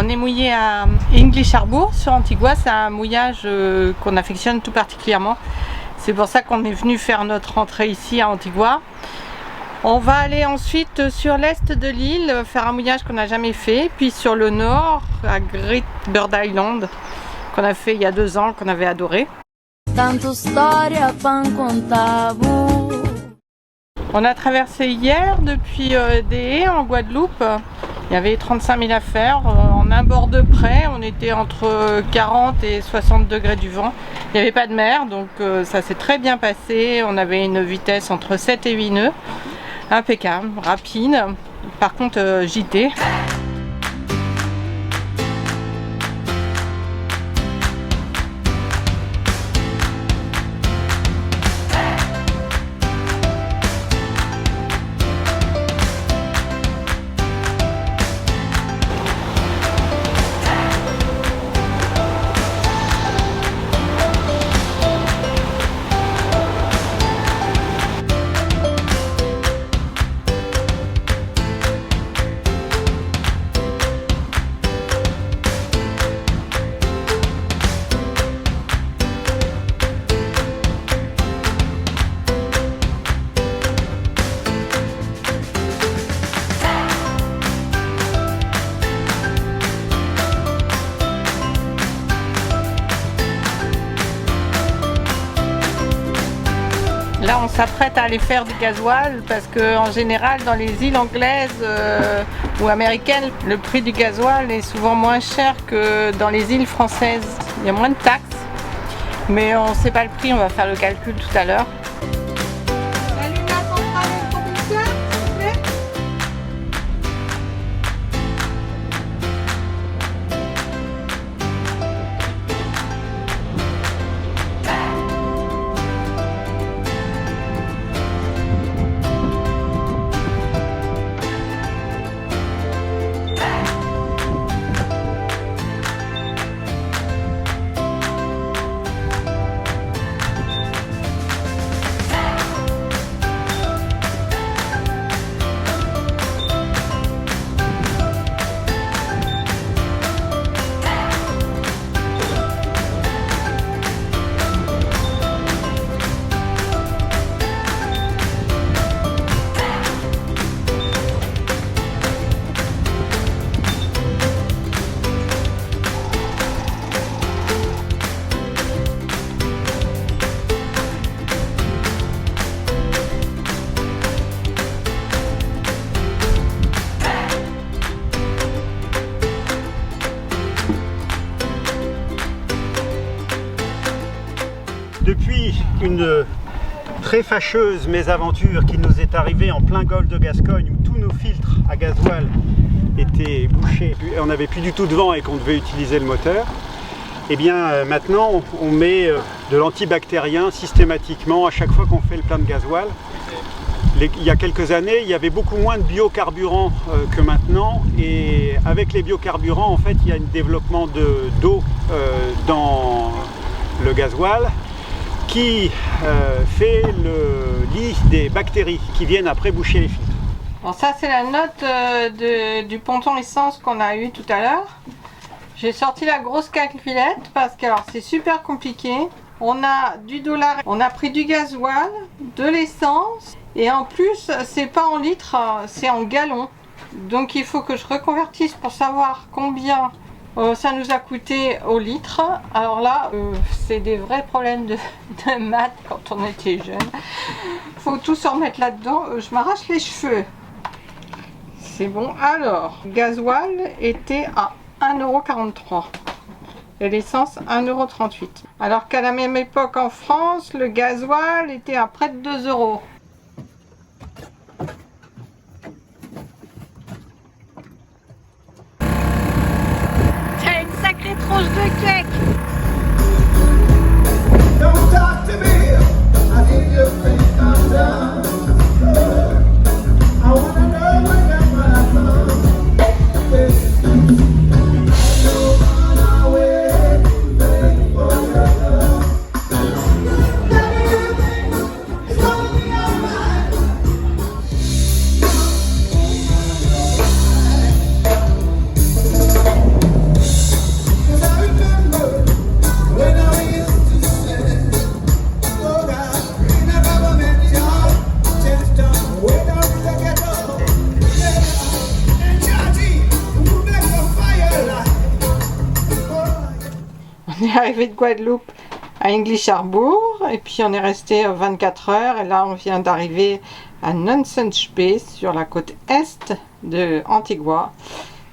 On est mouillé à English Harbour sur Antigua, c'est un mouillage qu'on affectionne tout particulièrement. C'est pour ça qu'on est venu faire notre rentrée ici à Antigua. On va aller ensuite sur l'est de l'île, faire un mouillage qu'on n'a jamais fait, puis sur le nord, à Great Bird Island, qu'on a fait il y a 2 ans, qu'on avait adoré. On a traversé hier depuis des haies en Guadeloupe. Il y avait 35 000 à faire. En un bord de près, on était entre 40 et 60 degrés du vent. Il n'y avait pas de mer, donc ça s'est très bien passé. On avait une vitesse entre 7 et 8 nœuds. Impeccable, rapide. Par contre, JT. Là, on s'apprête à aller faire du gasoil parce qu'en général, dans les îles anglaises ou américaines, le prix du gasoil est souvent moins cher que dans les îles françaises. Il y a moins de taxes, mais on ne sait pas le prix, on va faire le calcul tout à l'heure. Depuis une très fâcheuse mésaventure qui nous est arrivée en plein golfe de Gascogne où tous nos filtres à gasoil étaient bouchés et on n'avait plus du tout de vent et qu'on devait utiliser le moteur, et bien maintenant on met de l'antibactérien systématiquement à chaque fois qu'on fait le plein de gasoil. Il y a quelques années, il y avait beaucoup moins de biocarburants que maintenant, et avec les biocarburants, en fait, il y a un développement d'eau dans le gasoil qui fait le lit des bactéries qui viennent après boucher les filtres. Bon, ça c'est la note du ponton essence qu'on a eu tout à l'heure. J'ai sorti la grosse calculette parce que c'est super compliqué. On a du dollar, on a pris du gasoil, de l'essence et en plus c'est pas en litres, c'est en gallons. Donc il faut que je reconvertisse pour savoir combien ça nous a coûté au litre. Alors là, c'est des vrais problèmes de maths quand on était jeune. Faut tout se remettre là-dedans. Je m'arrache les cheveux. C'est bon. Alors, gasoil était à 1,43 € et l'essence 1,38 €. Alors qu'à la même époque en France, le gasoil était à près de 2 €. Sacrée tronche de cake. On est arrivé de Guadeloupe à English Harbour et puis on est resté 24 heures et là on vient d'arriver à Nonsense Bay sur la côte est de Antigua.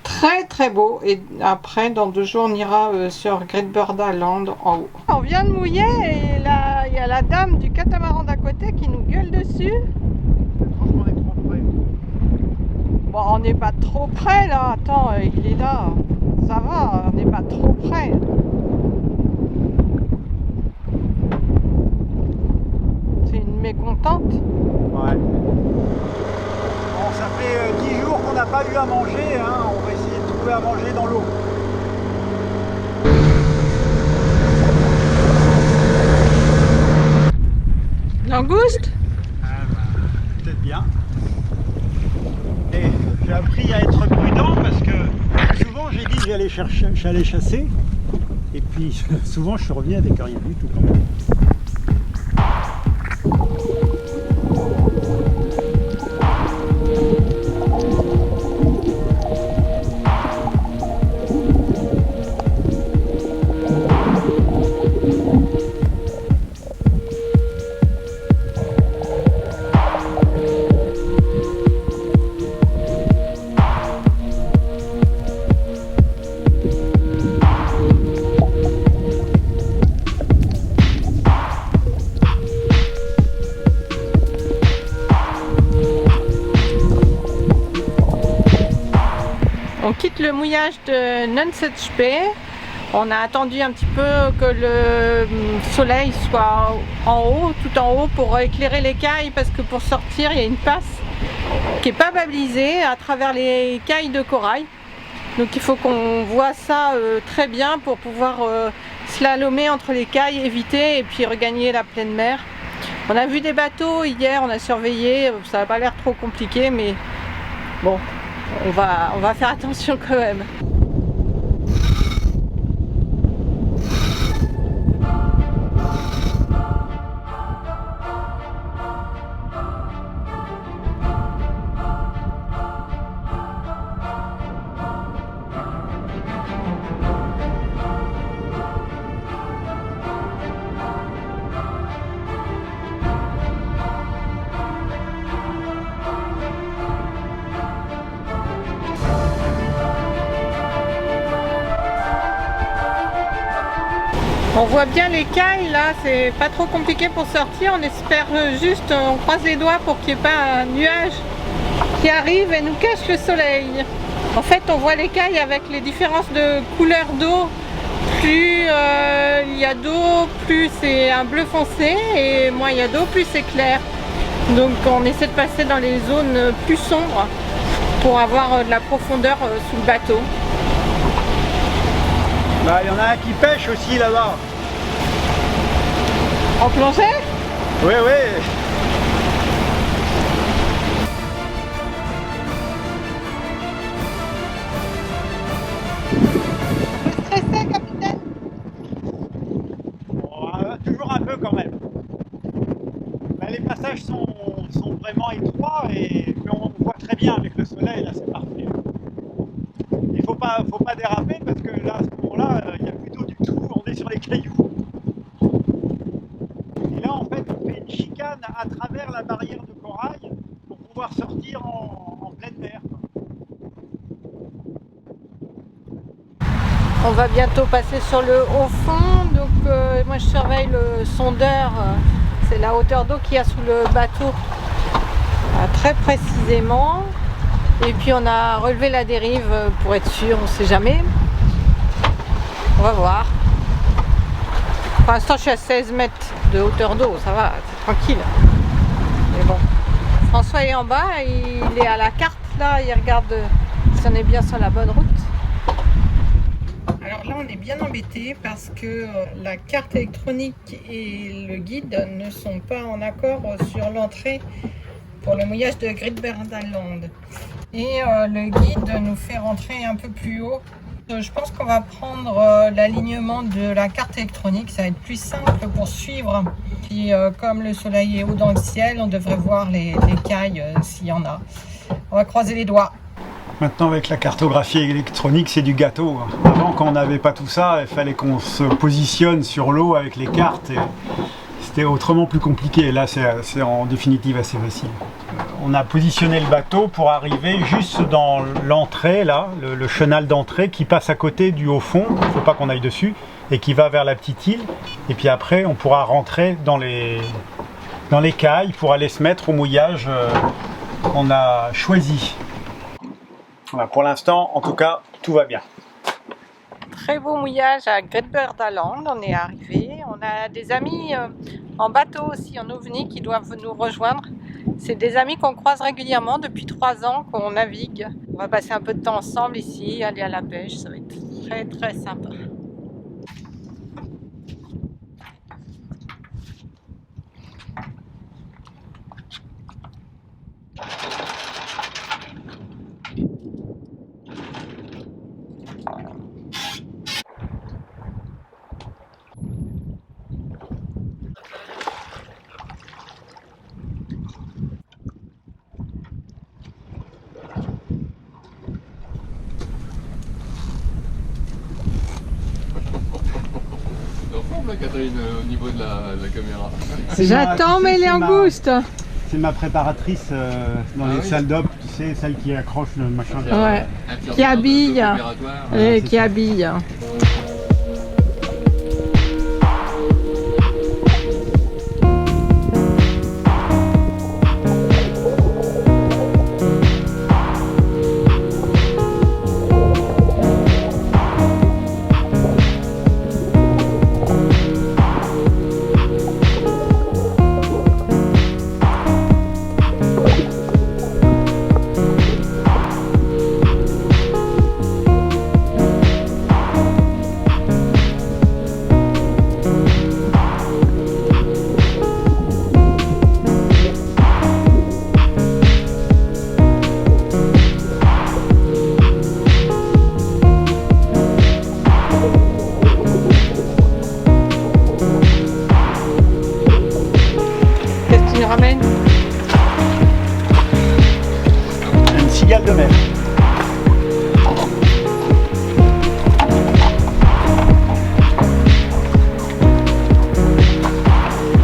Très très beau, et après dans 2 jours on ira sur Great Bird Island en haut. On vient de mouiller et là il y a la dame du catamaran d'à côté qui nous gueule dessus. Je pense qu'on est trop près. Bon, on n'est pas trop près là, attends, il est là, ça va, on n'est pas trop près. C'est une mécontente. Ouais. Bon, ça fait 10 jours qu'on n'a pas eu à manger, hein. On va essayer de trouver à manger dans l'eau. Langouste? Peut-être bien. Et j'ai appris à être prudent parce que souvent j'ai dit que j'allais chasser. Et puis souvent je suis revenu avec rien du tout quand même. On quitte le mouillage de Nonsense Bay. On a attendu un petit peu que le soleil soit en haut, tout en haut, pour éclairer l'écaille, parce que pour sortir, il y a une passe qui n'est pas balisée à travers les cailles de corail. Donc il faut qu'on voit ça très bien pour pouvoir slalomer entre les cailles, éviter et puis regagner la pleine mer. On a vu des bateaux hier, on a surveillé, ça n'a pas l'air trop compliqué, mais bon. On va faire attention quand même. On voit bien les cailles là, c'est pas trop compliqué pour sortir, on espère juste, on croise les doigts pour qu'il n'y ait pas un nuage qui arrive et nous cache le soleil. En fait on voit les cailles avec les différences de couleur d'eau, plus il y a d'eau, plus c'est un bleu foncé et moins il y a d'eau, plus c'est clair. Donc on essaie de passer dans les zones plus sombres pour avoir de la profondeur sous le bateau. Bah, il y en a un qui pêche aussi là-bas. En plongée? Oui, oui. Vous stressez, capitaine? Bon, toujours un peu quand même. Bah, les passages sont vraiment étroits, mais on voit très bien avec le soleil, là c'est parfait. Il faut pas déraper parce que là, à ce moment-là, il n'y a plus d'eau du tout, on est sur les cailloux. Et là, en fait, on fait une chicane à travers la barrière de corail pour pouvoir sortir en pleine mer. On va bientôt passer sur le haut fond, donc moi je surveille le sondeur, c'est la hauteur d'eau qu'il y a sous le bateau très précisément. Et puis on a relevé la dérive pour être sûr, on ne sait jamais. On va voir. Pour l'instant je suis à 16 mètres de hauteur d'eau, ça va, c'est tranquille. Mais bon, François est en bas, il est à la carte là, il regarde si on est bien sur la bonne route. Alors là on est bien embêté parce que la carte électronique et le guide ne sont pas en accord sur l'entrée pour le mouillage de Great Bird Island. Et le guide nous fait rentrer un peu plus haut. Je pense qu'on va prendre l'alignement de la carte électronique, ça va être plus simple pour suivre. Puis comme le soleil est haut dans le ciel, on devrait voir les cailles s'il y en a. On va croiser les doigts. Maintenant, avec la cartographie électronique, c'est du gâteau. Avant, quand on n'avait pas tout ça, il fallait qu'on se positionne sur l'eau avec les cartes. C'était autrement plus compliqué. Là, c'est en définitive assez facile. On a positionné le bateau pour arriver juste dans l'entrée, là, le chenal d'entrée qui passe à côté du haut fond. Il ne faut pas qu'on aille dessus. Et qui va vers la petite île. Et puis après, on pourra rentrer dans les cailles pour aller se mettre au mouillage qu'on a choisi. Voilà, pour l'instant, en tout cas, tout va bien. Très beau mouillage à Great Bird Island, on est arrivé. On a des amis en bateau aussi, en ovni, qui doivent nous rejoindre. C'est des amis qu'on croise régulièrement depuis 3 ans qu'on navigue. On va passer un peu de temps ensemble ici, aller à la pêche, ça va être très très sympa. Catherine, au niveau de la caméra. J'attends mes langoustes. C'est ma préparatrice dans les salles d'op, tu sais, celle qui accroche le machin. Ouais, qui habille. Qui habille. Une cigale de mer.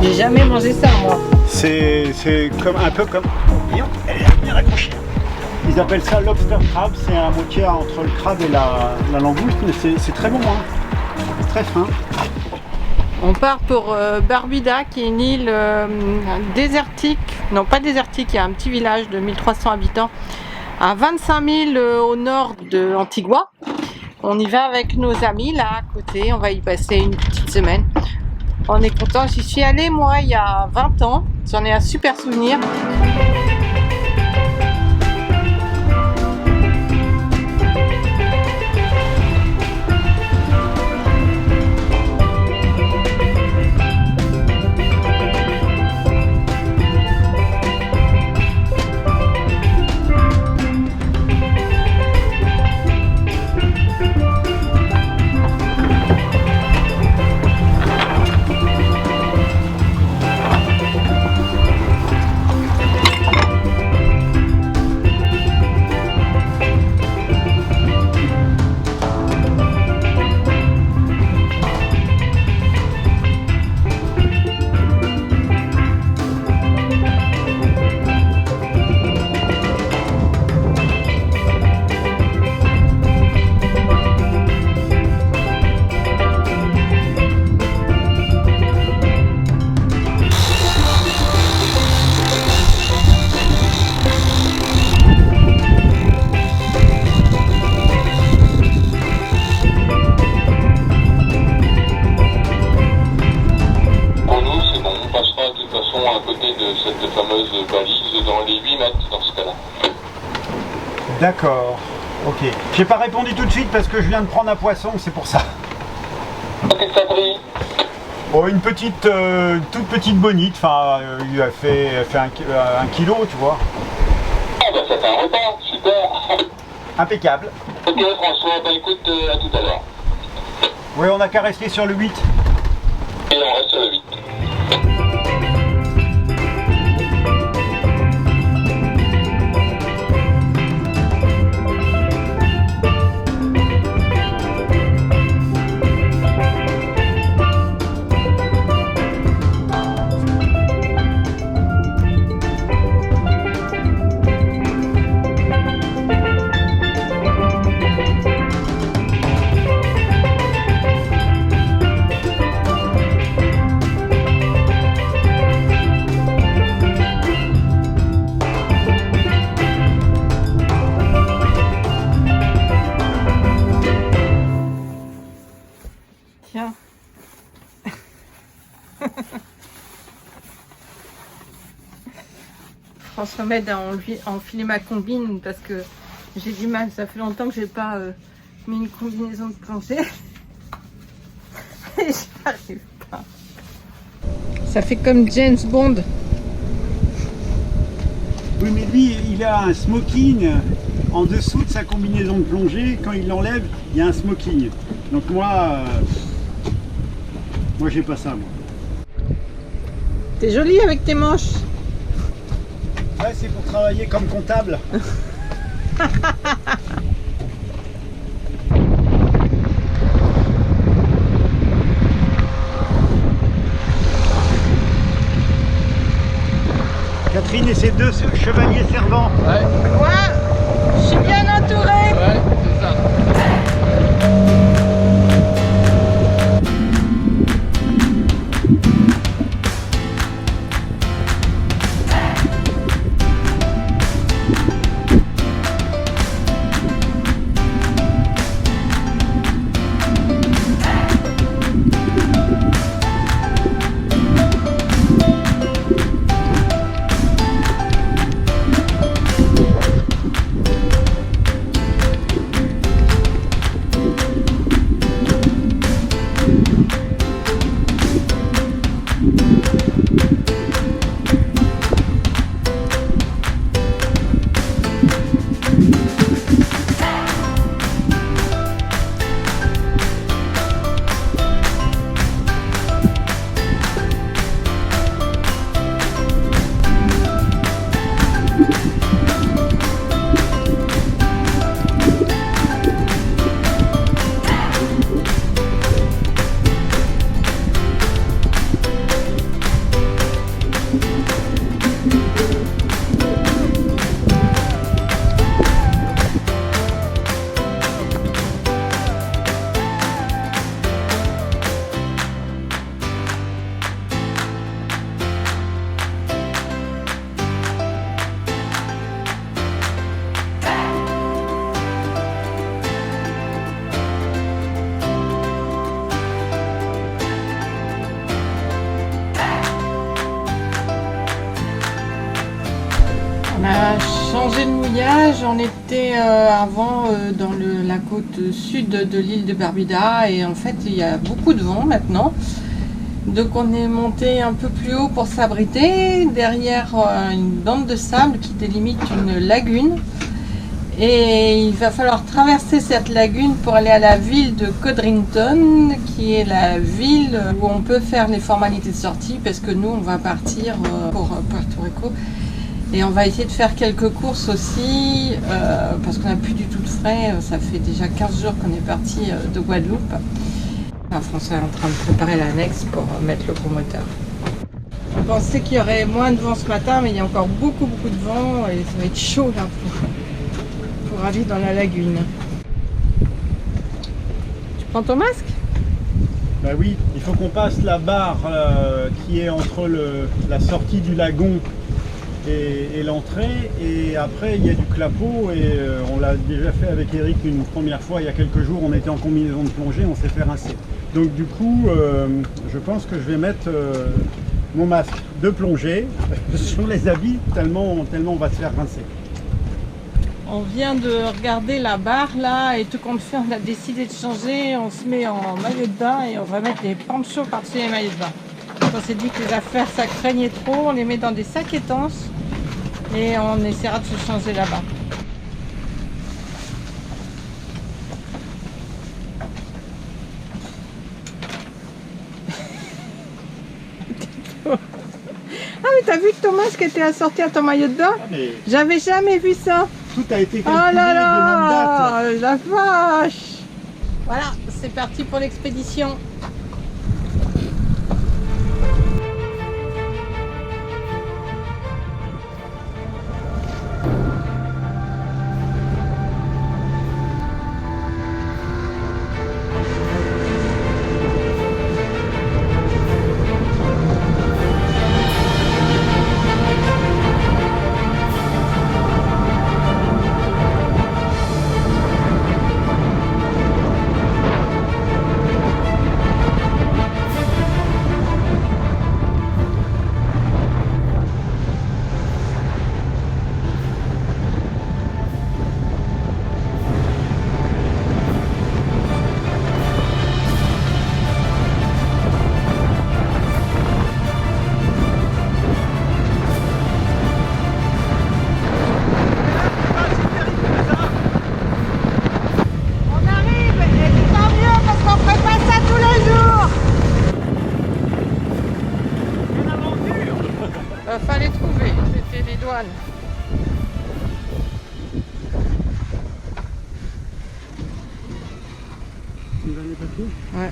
J'ai jamais mangé ça moi. C'est un peu comme... Elle est bien accrochée. Ils appellent ça lobster crab, c'est un moitié entre le crabe et la langouste, mais c'est très bon, hein. C'est très fin. On part pour Barbuda, qui est une île désertique, non pas désertique, il y a un petit village de 1300 habitants, à 25 000 au nord de Antigua. On y va avec nos amis là à côté, on va y passer une petite semaine. On est content, j'y suis allée moi il y a 20 ans, j'en ai un super souvenir. D'accord, ok. J'ai pas répondu tout de suite parce que je viens de prendre un poisson, c'est pour ça. Qu'est-ce que ça brille? Oh, une petite, toute petite bonite, enfin, il a fait un kilo, tu vois. Ah bah ça fait un repas, super. Impeccable. Ok François, bah écoute, à tout à l'heure. Oui, on a qu'à rester sur le 8. Et on reste sur le 8. Tiens. François m'aide à enfiler ma combine parce que j'ai du mal. Ça fait longtemps que j'ai pas mis une combinaison de plongée. Et j'y arrive pas. Ça fait comme James Bond. Oui, mais lui, il a un smoking en dessous de sa combinaison de plongée. Quand il l'enlève, il y a un smoking. Donc moi j'ai pas ça, moi. T'es jolie avec tes manches. Ouais, c'est pour travailler comme comptable. Catherine et ses deux chevaliers servants. Ouais, Moi, je suis bien entourée. ouais, c'est ça. On a changé de mouillage, on était avant dans la côte sud de l'île de Barbuda et en fait il y a beaucoup de vent maintenant. Donc on est monté un peu plus haut pour s'abriter derrière une bande de sable qui délimite une lagune. Et il va falloir traverser cette lagune pour aller à la ville de Codrington, qui est la ville où on peut faire les formalités de sortie parce que nous on va partir pour Puerto Rico. Et on va essayer de faire quelques courses aussi, parce qu'on n'a plus du tout de frais. Ça fait déjà 15 jours qu'on est parti de Guadeloupe. Enfin, François est en train de préparer l'annexe pour mettre le gros moteur. On pensait qu'il y aurait moins de vent ce matin, mais il y a encore beaucoup de vent et ça va être chaud là pour aller dans la lagune. Tu prends ton masque? Bah oui, il faut qu'on passe la barre qui est entre la sortie du lagon et l'entrée, et après il y a du clapot et on l'a déjà fait avec Eric une première fois il y a quelques jours. On était en combinaison de plongée, on s'est fait rincer. Donc du coup je pense que je vais mettre mon masque de plongée sur les habits tellement on va se faire rincer. On vient de regarder la barre là et tout compte fait on a décidé de changer. On se met en maillot de bain et on va mettre les ponchos par-dessus les maillots de bain. On s'est dit que les affaires ça craignait trop, on les met dans des sacs étanches et on essaiera de se changer là-bas. Ah mais t'as vu que ton masque était assorti à ton maillot de bain? Mais J'avais jamais vu ça. tout a été Oh calculé là de longue date. là, la vache. Voilà, c'est parti pour l'expédition. Une dernière partie. Ouais.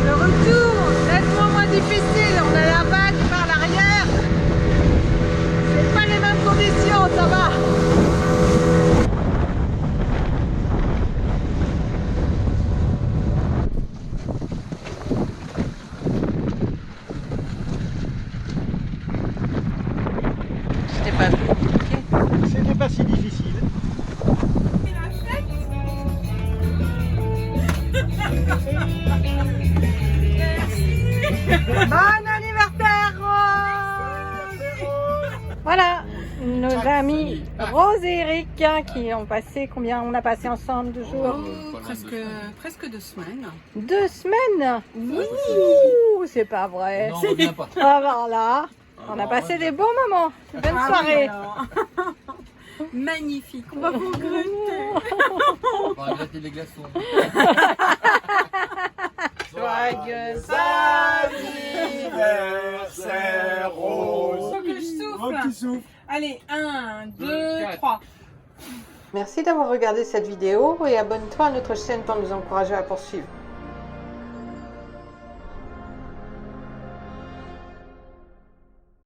Le retour, nettement moins difficile. On a la vague par l'arrière. C'est pas les mêmes conditions, ça va. C'était pas compliqué. C'était pas si difficile. Bon anniversaire Rose. Voilà, nos amis Rose et Eric qui ont passé, combien on a passé ensemble de jours? Presque 2 semaines. 2 semaines? Ouh, c'est pas vrai. Non, on revient pas. Ah voilà, on a passé des bons moments. Bonne soirée. Magnifique, on va vous regretter. On va regretter les glaçons. Joyeux anniversaire Rose. Faut que je souffle. Allez, 1, 2, 3. Merci d'avoir regardé cette vidéo et abonne-toi à notre chaîne pour nous encourager à poursuivre.